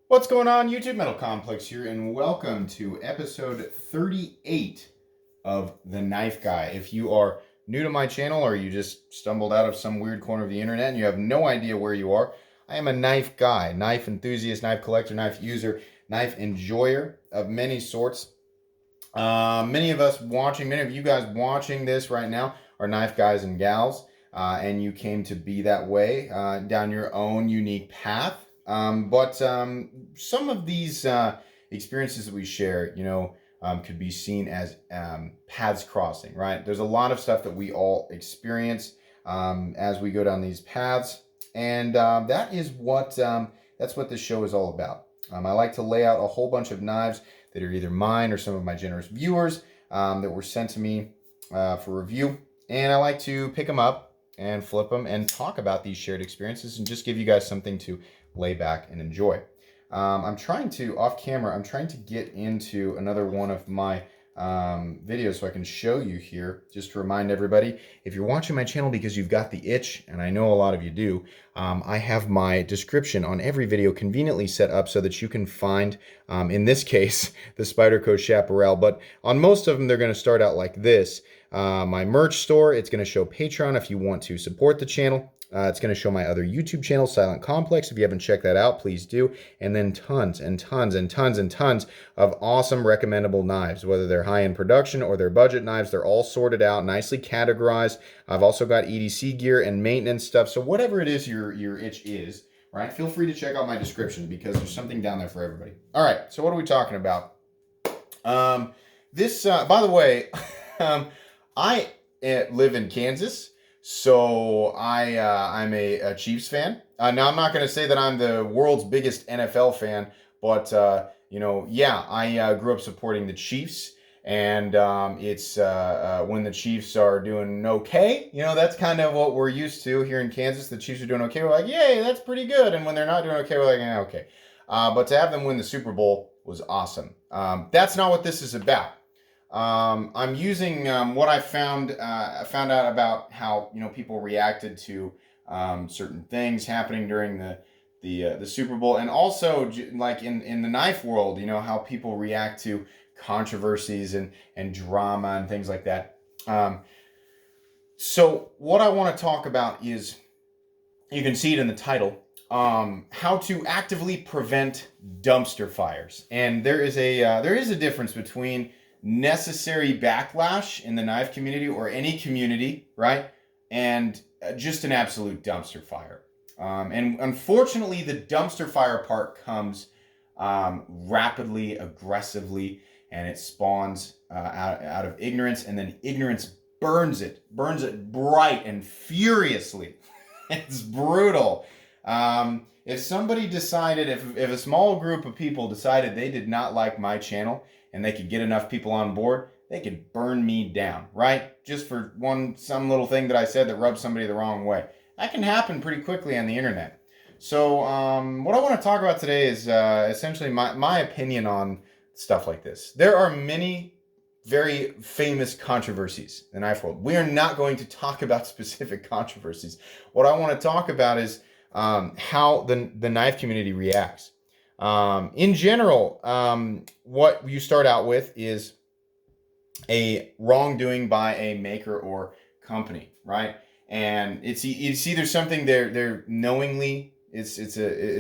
What's going on, YouTube? Metal Complex here, and welcome to episode 38 of The Knife Guy. If you are new to my channel or you just stumbled out of some weird corner of the internet and you have no idea where you are, I am a knife guy, knife enthusiast, knife collector, knife user, knife enjoyer of many sorts. Many of you guys watching this right now are knife guys and gals, and you came to be that way down your own unique path. But some of these experiences that we share, could be seen as paths crossing, right? There's a lot of stuff that we all experience as we go down these paths, and that's what this show is all about. I like to lay out a whole bunch of knives that are either mine or some of my generous viewers that were sent to me for review, and I like to pick them up and flip them and talk about these shared experiences and just give you guys something to lay back and enjoy. I'm trying to get into another one of my videos so I can show you here, just to remind everybody, if you're watching my channel because you've got the itch, and I know a lot of you do, I have my description on every video conveniently set up so that you can find, in this case, the Spyderco Chaparral, but on most of them, they're going to start out like this. My merch store, it's going to show Patreon if you want to support the channel. It's going to show my other YouTube channel, Silent Complex. If you haven't checked that out, please do. And then tons and tons and tons and tons of awesome recommendable knives, whether they're high-end production or they're budget knives. They're all sorted out, nicely categorized. I've also got EDC gear and maintenance stuff. So whatever it is your itch is, right, feel free to check out my description because there's something down there for everybody. All right, so what are we talking about? By the way, I live in Kansas. So I'm a Chiefs fan. Now, I'm not going to say that I'm the world's biggest NFL fan, but, I grew up supporting the Chiefs. And it's when the Chiefs are doing okay, that's kind of what we're used to here in Kansas. The Chiefs are doing okay. We're like, yay, that's pretty good. And when they're not doing okay, we're like, yeah, okay. But to have them win the Super Bowl was awesome. That's not what this is about. I'm using what I found out about how people reacted to certain things happening during the Super Bowl, and also like in the knife world, how people react to controversies and drama and things like that. So what I want to talk about is, you can see it in the title, how to actively prevent dumpster fires. And there is a difference between necessary backlash in the knife community or any community, right? And just an absolute dumpster fire. And unfortunately, the dumpster fire part comes rapidly, aggressively, and it spawns out of ignorance, and then ignorance burns it bright and furiously. It's brutal. If somebody decided, if a small group of people decided they did not like my channel, and they could get enough people on board, they could burn me down, right? Just for some little thing that I said that rubbed somebody the wrong way. That can happen pretty quickly on the internet. So what I want to talk about today is essentially my opinion on stuff like this. There are many very famous controversies in the knife world. We are not going to talk about specific controversies. What I want to talk about is how the knife community reacts. In general, what you start out with is a wrongdoing by a maker or company, right? And it's either something they're knowingly, it's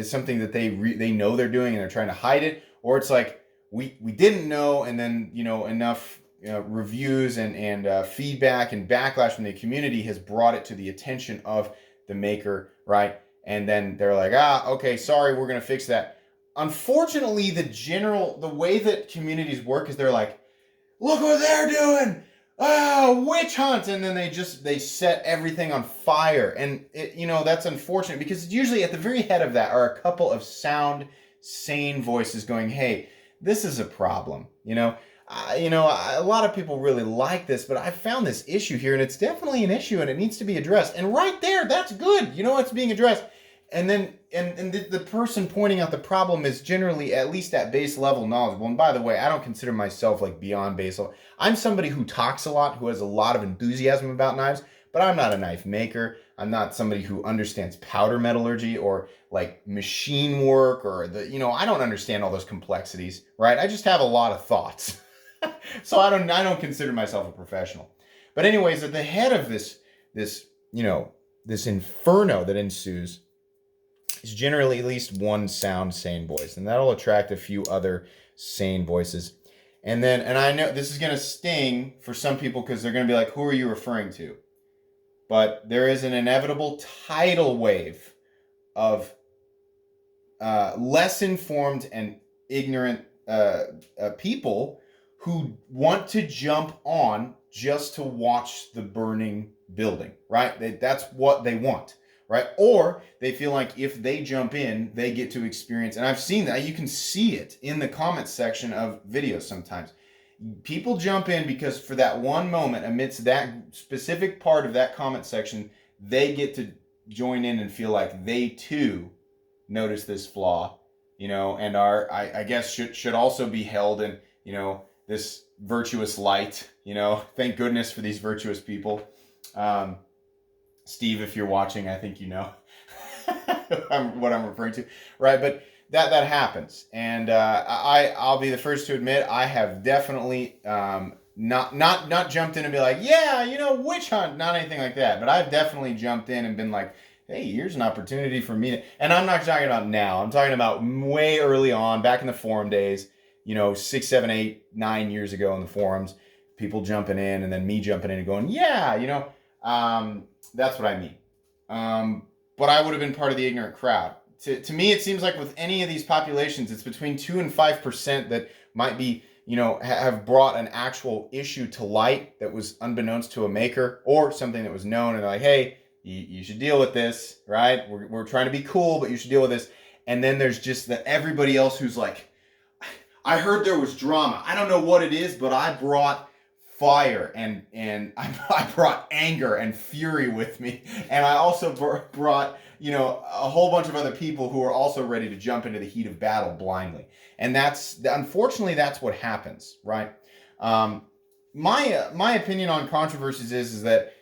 something that they know they're doing and they're trying to hide it, or it's like we didn't know, and then enough reviews and feedback and backlash from the community has brought it to the attention of the maker, right? And then they're like, okay, sorry, we're gonna fix that. Unfortunately, the way that communities work is they're like, look what they're doing, witch hunt, and then they set everything on fire, and that's unfortunate because usually at the very head of that are a couple of sound, sane voices going, hey, this is a problem, a lot of people really like this, but I found this issue here, and it's definitely an issue, and it needs to be addressed, and right there, that's good, it's being addressed. And then, and the person pointing out the problem is generally at least at base level knowledgeable. And by the way, I don't consider myself like beyond base level. I'm somebody who talks a lot, who has a lot of enthusiasm about knives, but I'm not a knife maker. I'm not somebody who understands powder metallurgy or like machine work or I don't understand all those complexities, right? I just have a lot of thoughts. So I don't consider myself a professional. But anyways, at the head of this inferno that ensues is generally at least one sound sane voice, and that'll attract a few other sane voices. And I know this is going to sting for some people because they're going to be like, who are you referring to? But there is an inevitable tidal wave of less informed and ignorant people who want to jump on just to watch the burning building, right? That's what they want, right? Or they feel like if they jump in, they get to experience, and I've seen that. You can see it in the comments section of videos sometimes. People jump in because for that one moment amidst that specific part of that comment section, they get to join in and feel like they too notice this flaw, and are, I guess, should also be held in, this virtuous light, thank goodness for these virtuous people. Steve, if you're watching, I think you know what I'm referring to, right? But that happens, and I'll be the first to admit I have definitely not jumped in and be like, yeah, witch hunt, not anything like that. But I've definitely jumped in and been like, hey, here's an opportunity for me and I'm not talking about now. I'm talking about way early on, back in the forum days. 6, 7, 8, 9 years ago in the forums, people jumping in and then me jumping in and going, that's what I mean. But I would have been part of the ignorant crowd. To me, it seems like with any of these populations, it's between 2 and 5% that might be, have brought an actual issue to light that was unbeknownst to a maker or something that was known. And they're like, hey, you should deal with this, right? We're trying to be cool, but you should deal with this. And then there's just everybody else who's like, I heard there was drama. I don't know what it is, but I brought fire and I brought anger and fury with me. And I also brought, a whole bunch of other people who are also ready to jump into the heat of battle blindly. And unfortunately, that's what happens, right? My opinion on controversies is that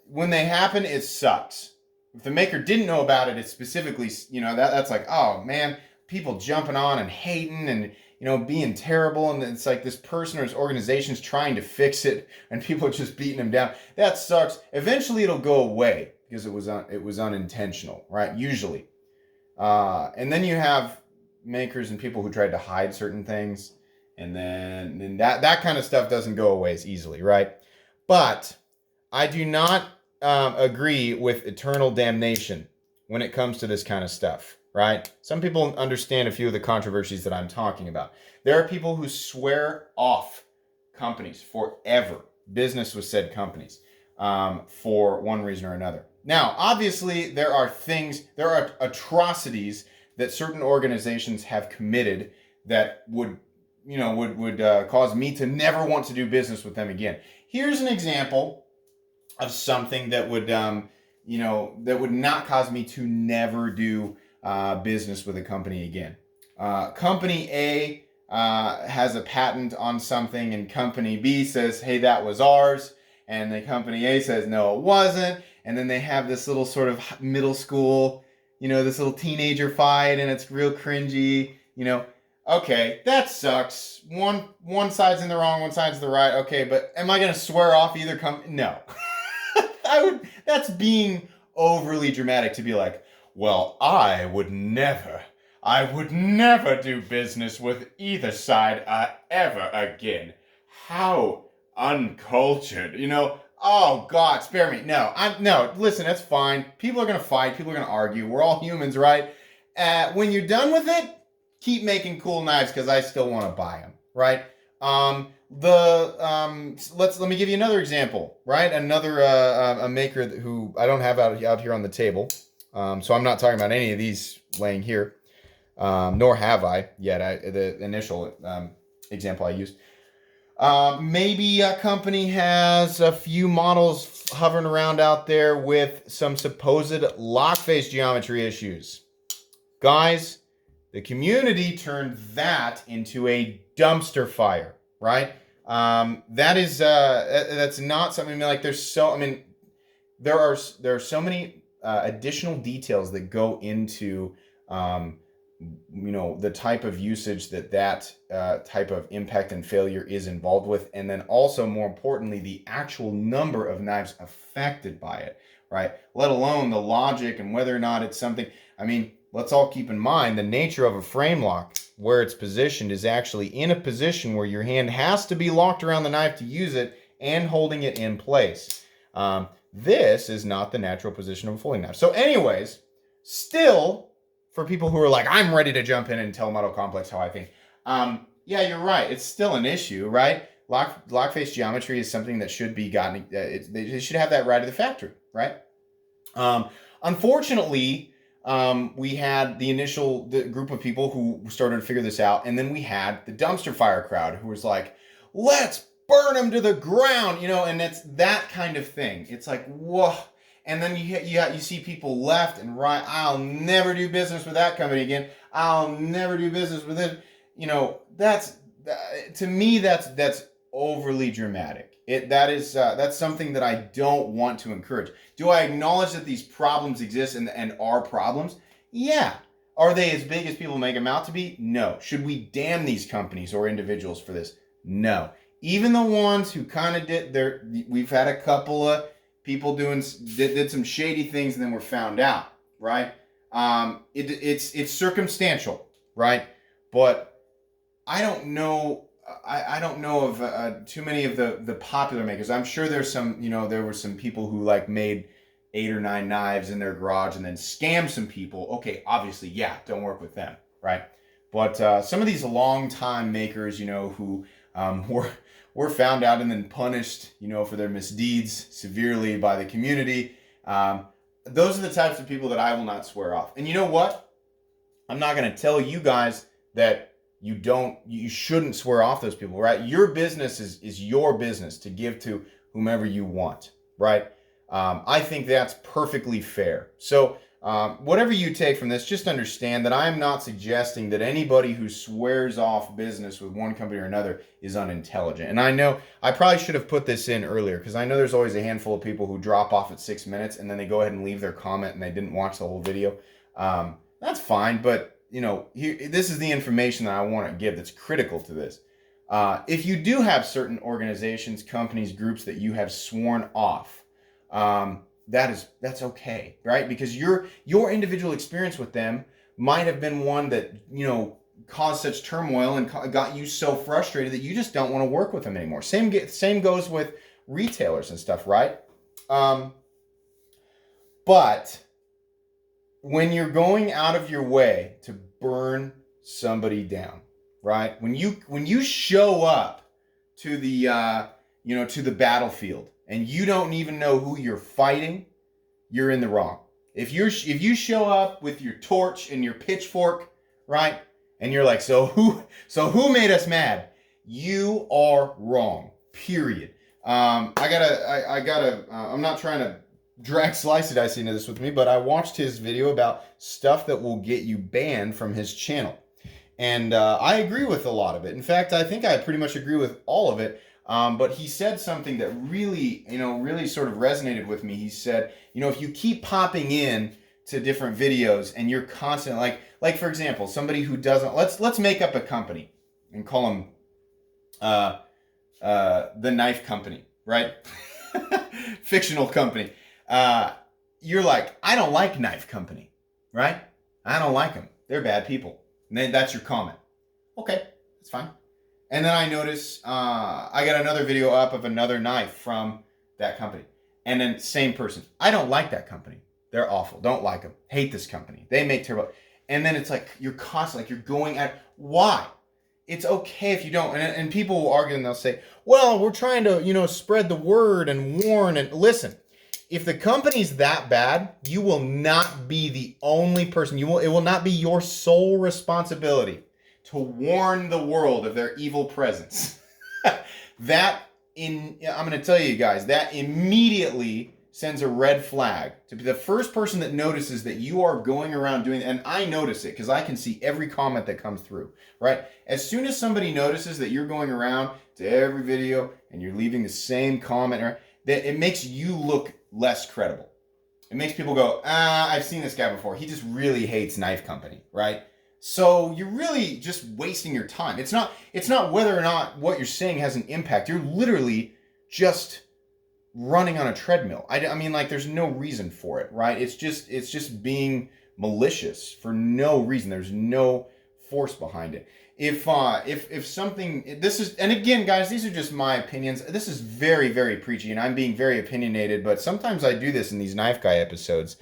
when they happen, it sucks. If the maker didn't know about it, it's specifically, that's like, oh man, people jumping on and hating and being terrible, and it's like this person or his organization's trying to fix it and people are just beating them down. That sucks. Eventually it'll go away because it was unintentional, right? Usually. And then you have makers and people who tried to hide certain things, and then that kind of stuff doesn't go away as easily, right? But I do not agree with eternal damnation when it comes to this kind of stuff. Right? Some people understand a few of the controversies that I'm talking about. There are people who swear off companies forever, business with said companies, for one reason or another. Now, obviously, there are atrocities that certain organizations have committed that would cause me to never want to do business with them again. Here's an example of something that would, that would not cause me to never do business with a company again. Company A has a patent on something, and company B says, hey, that was ours. And the company A says, no, it wasn't. And then they have this little sort of middle school, this little teenager fight, and it's real cringy, Okay, that sucks. One side's in the wrong, one side's the right. Okay, but am I going to swear off either company? No. That's being overly dramatic to be like, well, I would never do business with either side ever again. How uncultured, Oh God, spare me. No, listen, that's fine. People are gonna fight. People are gonna argue. We're all humans, right? When you're done with it, keep making cool knives because I still want to buy them, right? Let me give you another example, right? Another a maker who I don't have out here on the table. So I'm not talking about any of these laying here, nor have I yet. The initial example I used. Maybe a company has a few models hovering around out there with some supposed lock face geometry issues. Guys, the community turned that into a dumpster fire, right? That's not something like there are so many additional details that go into the type of usage that type of impact and failure is involved with, and then also, more importantly, the actual number of knives affected by it, right? Let alone the logic and whether or not it's something. I mean, let's all keep in mind the nature of a frame lock, where it's positioned, is actually in a position where your hand has to be locked around the knife to use it and holding it in place. This is not the natural position of a folding knife. So anyways, still, for people who are like, I'm ready to jump in and tell Metal Complex how I think. Yeah, you're right. It's still an issue, right? Lock face geometry is something that should be gotten. They should have that right at the factory, right? Unfortunately, we had the group of people who started to figure this out, and then we had the dumpster fire crowd who was like, let's burn them to the ground, and it's that kind of thing. It's like, whoa. And then you see people left and right. I'll never do business with that company again. I'll never do business with it. To me, that's overly dramatic. That's something that I don't want to encourage. Do I acknowledge that these problems exist and are problems? Yeah. Are they as big as people make them out to be? No. Should we damn these companies or individuals for this? No. Even the ones who kind of we've had a couple of people did some shady things and then were found out, right? It's circumstantial, right? But I don't know. I don't know of too many of the popular makers. I'm sure there's some. There were some people who made 8 or 9 knives in their garage and then scammed some people. Okay, obviously, yeah, don't work with them, right? But some of these long-time makers, who were found out and then punished, for their misdeeds severely by the community. Those are the types of people that I will not swear off. And you know what? I'm not going to tell you guys that you shouldn't swear off those people, right? Your business is your business to give to whomever you want, right? I think that's perfectly fair. So whatever you take from this, just understand that I'm not suggesting that anybody who swears off business with one company or another is unintelligent. And I know I probably should have put this in earlier, because I know there's always a handful of people who drop off at 6 minutes and then they go ahead and leave their comment and they didn't watch the whole video. That's fine, but this is the information that I want to give that's critical to this. If you do have certain organizations, companies, groups that you have sworn off, that's okay, right? Because your individual experience with them might have been one that, caused such turmoil and got you so frustrated that you just don't want to work with them anymore. Same goes with retailers and stuff, right? But when you're going out of your way to burn somebody down, right? When you show up to the to the battlefield and you don't even know who you're fighting, you're in the wrong. If you show up with your torch and your pitchfork, right? And you're like, so who made us mad? You are wrong. Period. I'm not trying to drag Slicey Dicey into this with me, but I watched his video about stuff that will get you banned from his channel. And I agree with a lot of it. In fact, I think I pretty much agree with all of it. But he said something that really sort of resonated with me. He said, if you keep popping in to different videos and you're constantly like for example, somebody who doesn't, let's make up a company and call them the Knife Company, right? Fictional company. You're like, I don't like Knife Company, right? I don't like them. They're bad people. And then that's your comment. Okay, that's fine. And then I notice I got another video up of another knife from that company. And then same person. I don't like that company. They're awful. Don't like them. Hate this company. They make terrible. And then it's like you're constantly, you're going at, why? It's okay if you don't. And people will argue and they'll say, well, we're trying to, spread the word and warn. And listen, if the company's that bad, you will not be the only person. It will not be your sole responsibility to warn the world of their evil presence. I'm going to tell you guys, that immediately sends a red flag to be the first person that notices that you are going around doing, and I notice it because I can see every comment that comes through, right? As soon as somebody notices that you're going around to every video and you're leaving the same comment, right, that it makes you look less credible. It makes people go, I've seen this guy before. He just really hates Knife Company, right? So you're really just wasting your time. It's not whether or not what you're saying has an impact. You're literally just running on a treadmill. I mean, like, there's no reason for it, right? It's just being malicious for no reason. There's no force behind it. If something, this is, and again, guys, these are just my opinions. This is very, very preachy, and I'm being very opinionated, but sometimes I do this in these Knife Guy episodes.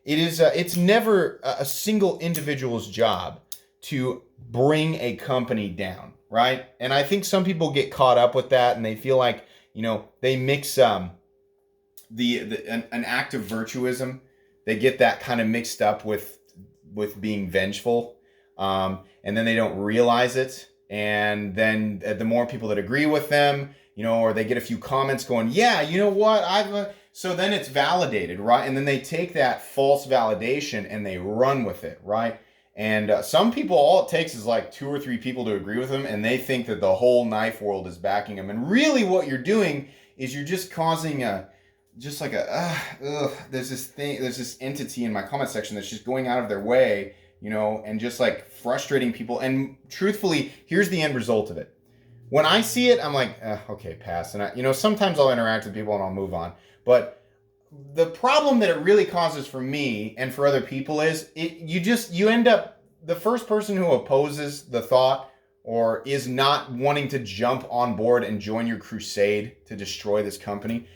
It's never a single individual's job to bring a company down, right? And I think some people get caught up with that, and they feel like, they mix an act of virtuism. They get that kind of mixed up with being vengeful, and then they don't realize it. And then the more people that agree with them, or they get a few comments going, yeah, you know what, so then it's validated, right? And then they take that false validation and they run with it, right? And some people, all it takes is like 2 or 3 people to agree with them, and they think that the whole knife world is backing them. And really what you're doing is you're just causing there's this entity in my comment section that's just going out of their way, and just like frustrating people. And truthfully, here's the end result of it. When I see it, I'm like, okay, pass. And sometimes I'll interact with people and I'll move on. But the problem that it really causes for me and for other people is you end up, the first person who opposes the thought or is not wanting to jump on board and join your crusade to destroy this company,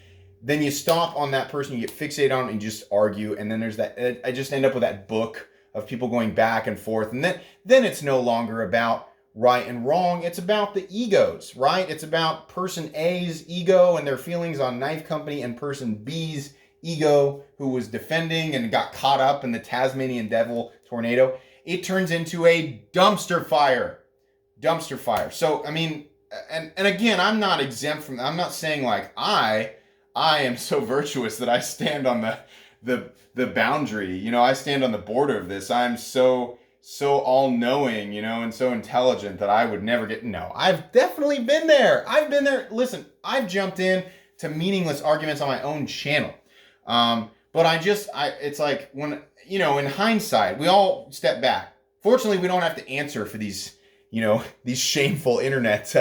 then you stop on that person, you get fixated on it and you just argue. And then there's that, I just end up with that book of people going back and forth. And then it's no longer about right and wrong. It's about the egos, right? It's about person A's ego and their feelings on Knife Company and person B's ego who was defending and got caught up in the Tasmanian devil tornado. It turns into a dumpster fire. So, I mean, and again, I'm not exempt from, I'm not saying like I am so virtuous that I stand on the boundary, I stand on the border of this. I'm so all-knowing, and so intelligent that I would never get, no, I've definitely been there. Listen, I've jumped in to meaningless arguments on my own channel. But it's like when, in hindsight, we all step back. Fortunately, we don't have to answer for these, these shameful internet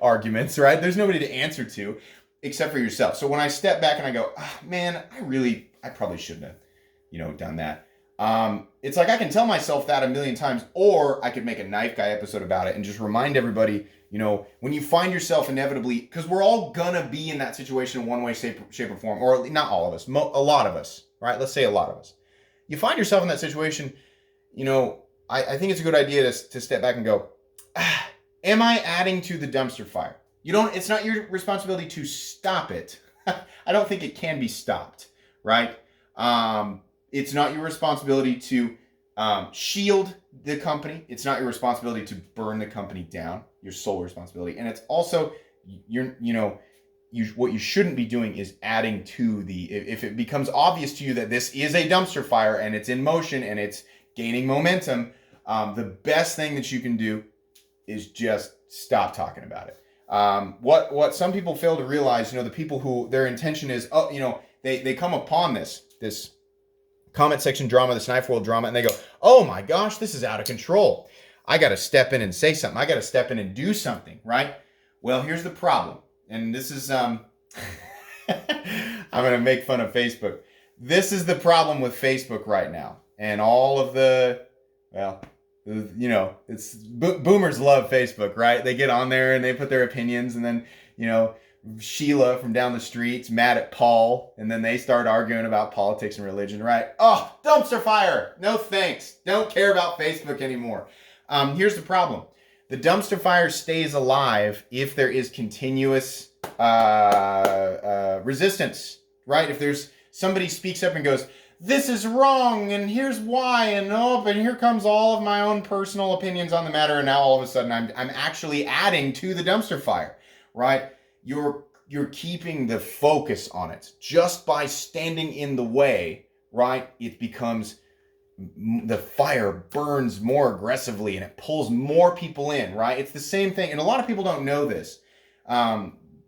arguments, right? There's nobody to answer to except for yourself. So when I step back and I go, man, I probably shouldn't have, done that. It's like I can tell myself that a million times, or I could make a Knife Guy episode about it and just remind everybody, when you find yourself inevitably, because we're all gonna be in that situation in one way, shape or form, or not all of us, a lot of us, right? Let's say a lot of us. You find yourself in that situation, I think it's a good idea to step back and go, am I adding to the dumpster fire? It's not your responsibility to stop it. I don't think it can be stopped, right? It's not your responsibility to shield the company. It's not your responsibility to burn the company down. Your sole responsibility. And it's also, what you shouldn't be doing is adding to if it becomes obvious to you that this is a dumpster fire and it's in motion and it's gaining momentum, the best thing that you can do is just stop talking about it. What some people fail to realize, the people who their intention is, they come upon this comment section drama, this Knife World drama, and they go, oh my gosh, this is out of control. I got to step in and say something. I got to step in and do something, right? Well, here's the problem. And this is, I'm going to make fun of Facebook. This is the problem with Facebook right now. And all of it's boomers love Facebook, right? They get on there and they put their opinions, and then, Sheila from down the street's mad at Paul, and then they start arguing about politics and religion, right? Oh, dumpster fire. No thanks. Don't care about Facebook anymore. Here's the problem. The dumpster fire stays alive if there is continuous resistance, right? If there's somebody speaks up and goes, this is wrong, and here's why, and here comes all of my own personal opinions on the matter, and now all of a sudden I'm actually adding to the dumpster fire, right? You're keeping the focus on it. Just by standing in the way, right, it becomes, the fire burns more aggressively and it pulls more people in, right? It's the same thing, and a lot of people don't know this.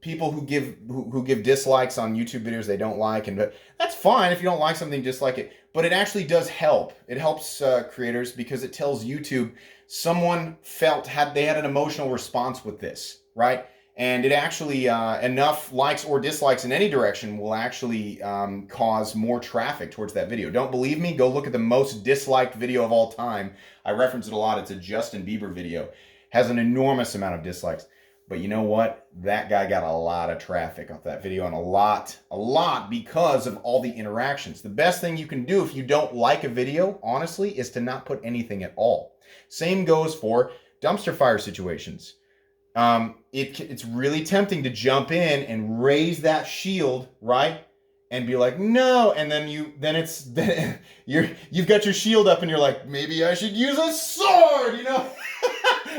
people who give dislikes on YouTube videos they don't like, and that's fine if you don't like something, dislike it. But it actually does help. It helps creators because it tells YouTube someone they had an emotional response with this, right? And it actually, enough likes or dislikes in any direction will actually cause more traffic towards that video. Don't believe me? Go look at the most disliked video of all time. I reference it a lot. It's a Justin Bieber video. Has an enormous amount of dislikes. But you know what? That guy got a lot of traffic off that video, and a lot because of all the interactions. The best thing you can do if you don't like a video, honestly, is to not put anything at all. Same goes for dumpster fire situations. It's really tempting to jump in and raise that shield, right? And be like, no, and then you've got your shield up and you're like, maybe I should use a sword, you know?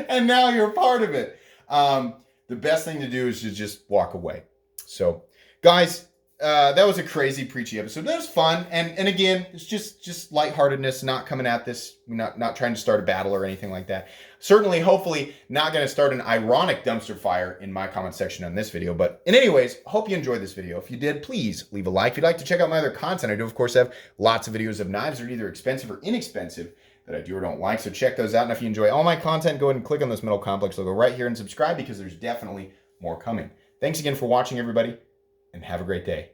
And now you're part of it. The best thing to do is to just walk away. So, guys, that was a crazy preachy episode. That was fun, and again, it's just lightheartedness, not coming at this, not trying to start a battle or anything like that. Certainly, hopefully, not going to start an ironic dumpster fire in my comment section on this video. But in anyways, hope you enjoyed this video. If you did, please leave a like. If you'd like to check out my other content, I do, of course, have lots of videos of knives that are either expensive or inexpensive that I do or don't like. So check those out. And if you enjoy all my content, go ahead and click on this Metal Complex logo right here and subscribe because there's definitely more coming. Thanks again for watching, everybody, and have a great day.